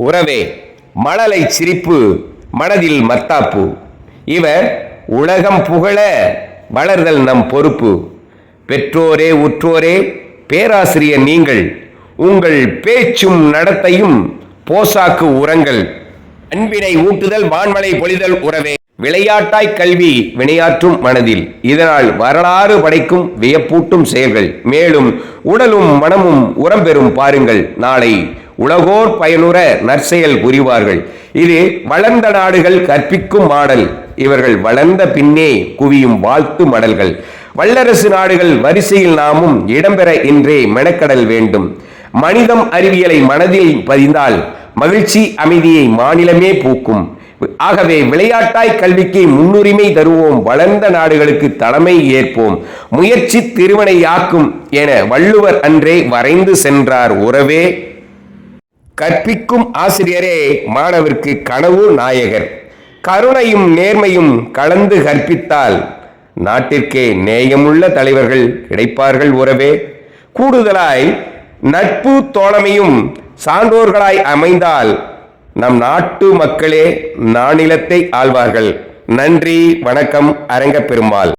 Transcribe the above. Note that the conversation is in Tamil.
உறவே மழலை சிரிப்பு மனதில் மத்தாப்பு. இவர் உலகம் புகழ வளர்தல் நம் பொறுப்பு. பெற்றோரே உற்றோரே பேராசிரியர் நீங்கள், உங்கள் பேச்சும் நடத்தையும் போசாக்கு உரங்கள். அன்பினை ஊட்டுதல் வான்மலை பொழிதல் உறவே. விளையாட்டாய் கல்வி வினையாற்றும் மனதில், இதனால் வரலாறு படைக்கும் வியப்பூட்டும் செயல்கள். மேலும் உடலும் மனமும் உரம் பெறும் பாருங்கள். நாளை உலகோர் பயனுற நற்செயல் புரிவார்கள். இது வளர்ந்த நாடுகள் கற்பிக்கும் மாடல். இவர்கள் வளர்ந்த பின்னே குவியும் வாழ்த்து மடல்கள். வல்லரசு நாடுகள் வரிசையில் நாமும் இடம்பெற இன்றே மெனக்கடல் வேண்டும். மனிதம் அறிவியலை மனதில் பதிந்தால் மகிழ்ச்சி அமைதியை மாநிலமே பூக்கும். ஆகவே விளையாட்டாய் கல்விக்கு முன்னுரிமை தருவோம். வளர்ந்த நாடுகளுக்கு தலைமை ஏற்போம். முயற்சி திருவினையாக்கும் என வள்ளுவர் அன்றே வரைந்து சென்றார் உறவே. கற்பிக்கும் ஆசிரியரே மாணவர்க்கு கனவு நாயகர். கருணையும் நேர்மையும் கலந்து கற்பித்தால் நாட்டிற்கே நேயமுள்ள தலைவர்கள் கிடைப்பார்கள் உறவே. கூடுதலாய் நட்பு தோழமையும் சான்றோர்களாய் அமைந்தால் நம் நாட்டு மக்களே நானிலத்தை ஆள்வார்கள். நன்றி, வணக்கம். அரங்க பெருமாள்.